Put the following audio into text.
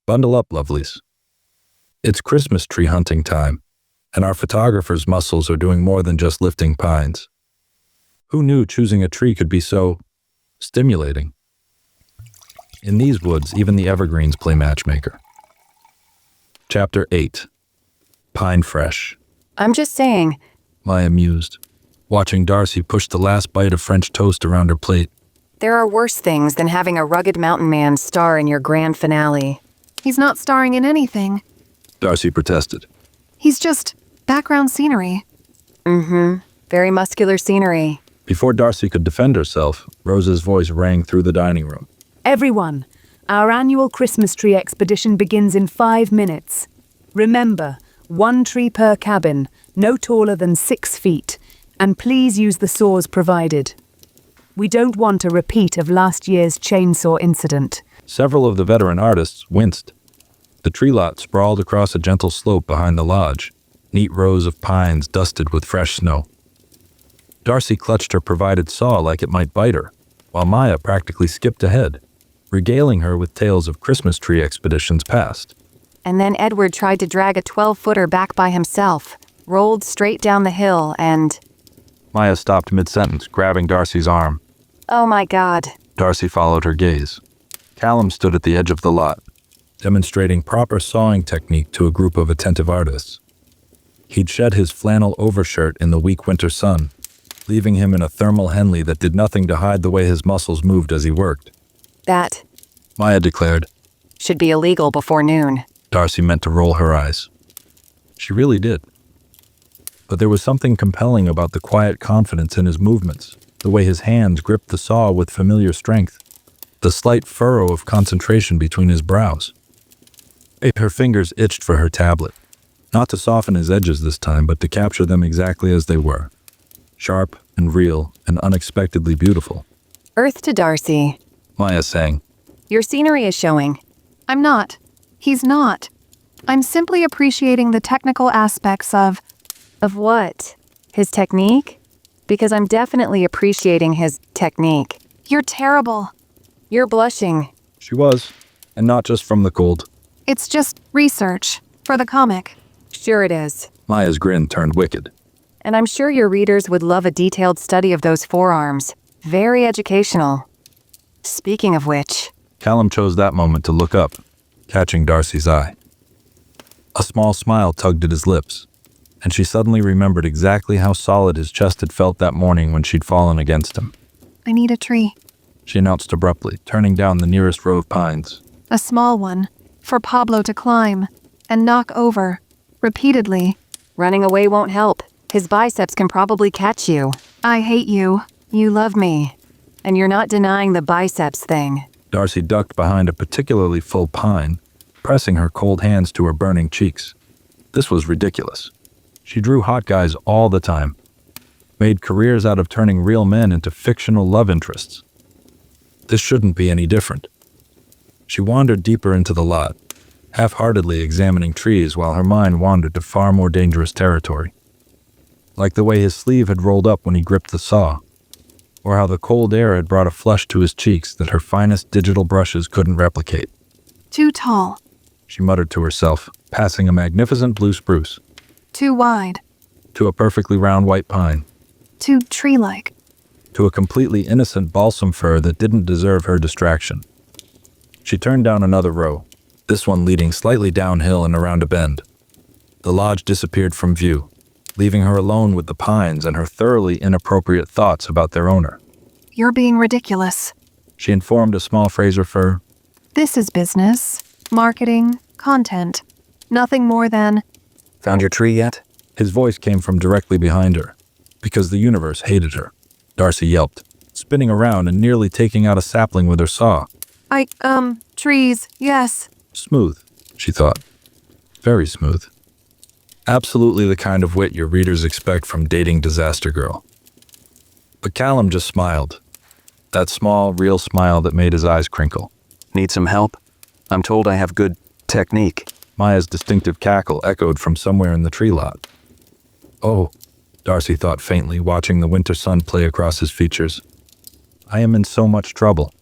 Bundle up, lovelies. It's Christmas tree hunting time, and our photographer's muscles are doing more than just lifting pines. Who knew choosing a tree could be so stimulating? In these woods, even the evergreens play matchmaker. Chapter 8. Pine Fresh. I'm just saying, Maya mused, watching Darcy push the last bite of French toast around her plate. there are worse things than having a rugged mountain man star in your grand finale. He's not starring in anything. Darcy protested. He's just background scenery. Very muscular scenery. Before Darcy could defend herself, Rose's voice rang through the dining room. Everyone, our annual Christmas tree expedition begins in 5 minutes. Remember, 1 tree per cabin, no taller than 6 feet, and please use the saws provided. We don't want a repeat of last year's chainsaw incident. Several of the veteran artists winced. The tree lot sprawled across a gentle slope behind the lodge, neat rows of pines dusted with fresh snow. Darcy clutched her provided saw like it might bite her, while Maya practically skipped ahead, regaling her with tales of Christmas tree expeditions past. And then Edward tried to drag a 12-footer back by himself, rolled straight down the hill, and... Maya stopped mid-sentence, grabbing Darcy's arm. Oh my God. Darcy followed her gaze. Callum stood at the edge of the lot, demonstrating proper sawing technique to a group of attentive artists. He'd shed his flannel overshirt in the weak winter sun, leaving him in a thermal Henley that did nothing to hide the way his muscles moved as he worked. That Maya declared. should be illegal before noon. Darcy meant to roll her eyes. She really did. But there was something compelling about the quiet confidence in his movements, the way his hands gripped the saw with familiar strength, the slight furrow of concentration between his brows. Her fingers itched for her tablet, not to soften his edges this time, but to capture them exactly as they were, sharp and real and unexpectedly beautiful. Earth to Darcy. Maya sang. Your scenery is showing. I'm not. He's not. I'm simply appreciating the technical aspects of... Of what? His technique? Because I'm definitely appreciating his technique. You're terrible. You're blushing. She was, and not just from the cold. It's just research for the comic. Sure it is. Maya's grin turned wicked. And I'm sure your readers would love a detailed study of those forearms. Very educational. Speaking of which... Callum chose that moment to look up, catching Darcy's eye. A small smile tugged at his lips, and she suddenly remembered exactly how solid his chest had felt that morning when she'd fallen against him. I need a tree. She announced abruptly, turning down the nearest row of pines. A small one. For Pablo to climb. And knock over. Repeatedly. Running away won't help. His biceps can probably catch you. I hate you. You love me. And you're not denying the biceps thing. Darcy ducked behind a particularly full pine, pressing her cold hands to her burning cheeks. This was ridiculous. She drew hot guys all the time, made careers out of turning real men into fictional love interests. This shouldn't be any different. She wandered deeper into the lot, half-heartedly examining trees while her mind wandered to far more dangerous territory. Like the way his sleeve had rolled up when he gripped the saw, or how the cold air had brought a flush to his cheeks that her finest digital brushes couldn't replicate. Too tall. She muttered to herself, passing a magnificent blue spruce. Too wide. To a perfectly round white pine. Too tree-like. To a completely innocent balsam fir that didn't deserve her distraction. She turned down another row, this one leading slightly downhill and around a bend. The lodge disappeared from view, leaving her alone with the pines and her thoroughly inappropriate thoughts about their owner. You're being ridiculous. She informed a small Fraser fir. This is business. Marketing. Content. Nothing more than... Found your tree yet? His voice came from directly behind her, because the universe hated her. Darcy yelped, spinning around and nearly taking out a sapling with her saw. Trees, yes. Smooth, she thought. Very smooth. Absolutely the kind of wit your readers expect from dating disaster girl. But Callum just smiled. That small, real smile that made his eyes crinkle. Need some help? I'm told I have good technique. Maya's distinctive cackle echoed from somewhere in the tree lot. Oh, Darcy thought faintly, watching the winter sun play across his features. I am in so much trouble.